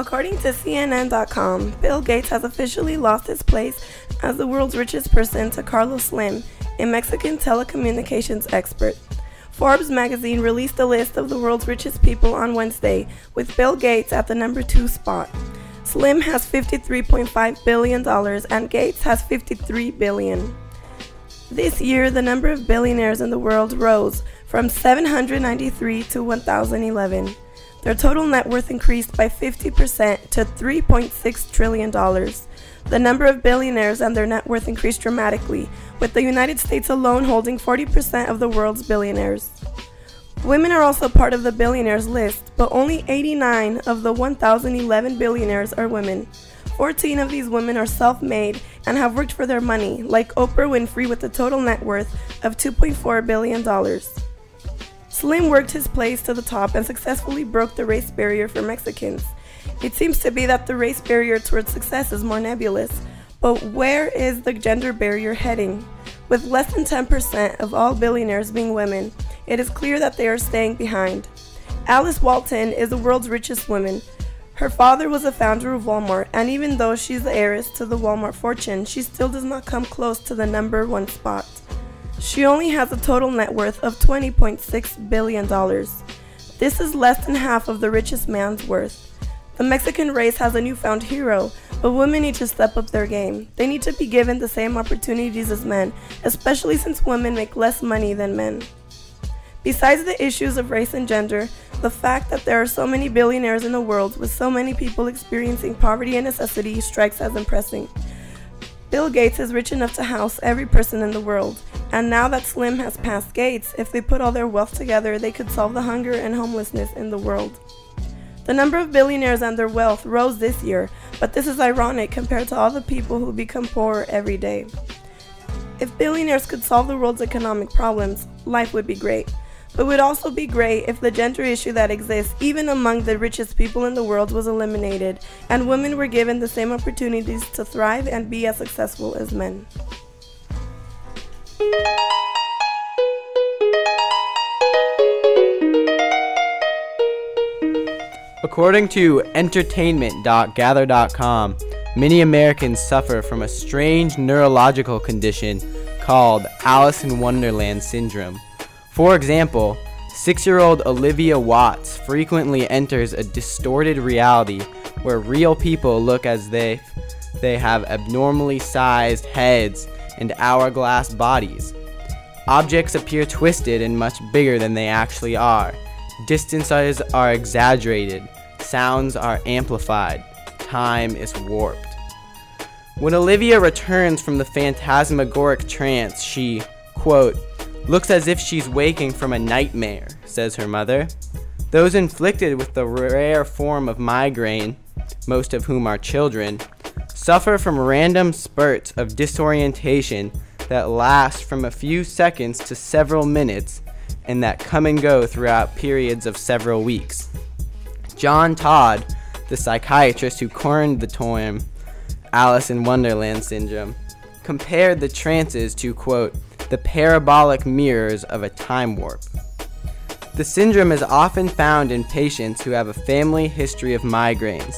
According to CNN.com, Bill Gates has officially lost his place as the world's richest person to Carlos Slim, a Mexican telecommunications expert. Forbes magazine released a list of the world's richest people on Wednesday, with Bill Gates at the number 2 spot. Slim has $53.5 billion and Gates has $53 billion. This year, the number of billionaires in the world rose from 793 to 1,011. Their total net worth increased by 50% to $3.6 trillion. The number of billionaires and their net worth increased dramatically, with the United States alone holding 40% of the world's billionaires. Women are also part of the billionaires list, but only 89 of the 1,011 billionaires are women. 14 of these women are self-made and have worked for their money, like Oprah Winfrey with a total net worth of $2.4 billion. Slim worked his place to the top and successfully broke the race barrier for Mexicans. It seems to be that the race barrier towards success is more nebulous, but where is the gender barrier heading? With less than 10% of all billionaires being women, it is clear that they are staying behind. Alice Walton is the world's richest woman. Her father was a founder of Walmart, and even though she's the heiress to the Walmart fortune, she still does not come close to the number 1 spot. She only has a total net worth of $20.6 billion. This is less than half of the richest man's worth. The Mexican race has a newfound hero, but women need to step up their game. They need to be given the same opportunities as men, especially since women make less money than men. Besides the issues of race and gender, the fact that there are so many billionaires in the world with so many people experiencing poverty and necessity strikes as impressive. Bill Gates is rich enough to house every person in the world, and now that Slim has passed Gates, if they put all their wealth together, they could solve the hunger and homelessness in the world. The number of billionaires and their wealth rose this year, but this is ironic compared to all the people who become poorer every day. If billionaires could solve the world's economic problems, life would be great. But it would also be great if the gender issue that exists even among the richest people in the world was eliminated, and women were given the same opportunities to thrive and be as successful as men. According to entertainment.gather.com, many Americans suffer from a strange neurological condition called Alice in Wonderland syndrome. For example, 6-year-old Olivia Watts frequently enters a distorted reality where real people look as if they have abnormally sized heads and hourglass bodies. Objects appear twisted and much bigger than they actually are. Distances are exaggerated. Sounds are amplified. Time is warped. When Olivia returns from the phantasmagoric trance, she, quote, looks as if she's waking from a nightmare, says her mother. Those inflicted with the rare form of migraine, most of whom are children, suffer from random spurts of disorientation that last from a few seconds to several minutes and that come and go throughout periods of several weeks. John Todd, the psychiatrist who coined the term Alice in Wonderland syndrome, compared the trances to, quote, the parabolic mirrors of a time warp. The syndrome is often found in patients who have a family history of migraines.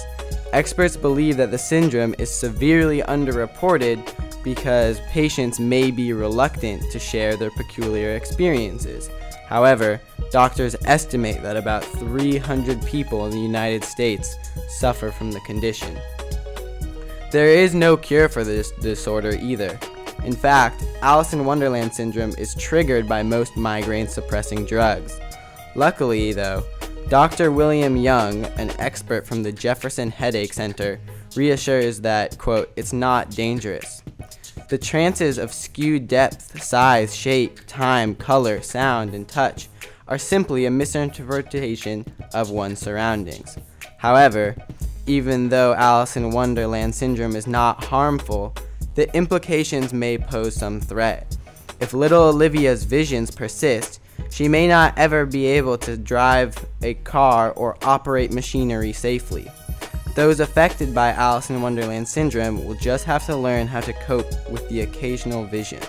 Experts believe that the syndrome is severely underreported because patients may be reluctant to share their peculiar experiences. However, doctors estimate that about 300 people in the United States suffer from the condition. There is no cure for this disorder either. In fact, Alice in Wonderland syndrome is triggered by most migraine-suppressing drugs. Luckily, though, Dr. William Young, an expert from the Jefferson Headache Center, reassures that, quote, it's not dangerous. The trances of skewed depth, size, shape, time, color, sound, and touch are simply a misinterpretation of one's surroundings. However, even though Alice in Wonderland syndrome is not harmful, the implications may pose some threat. If little Olivia's visions persist, she may not ever be able to drive a car or operate machinery safely. Those affected by Alice in Wonderland syndrome will just have to learn how to cope with the occasional visions.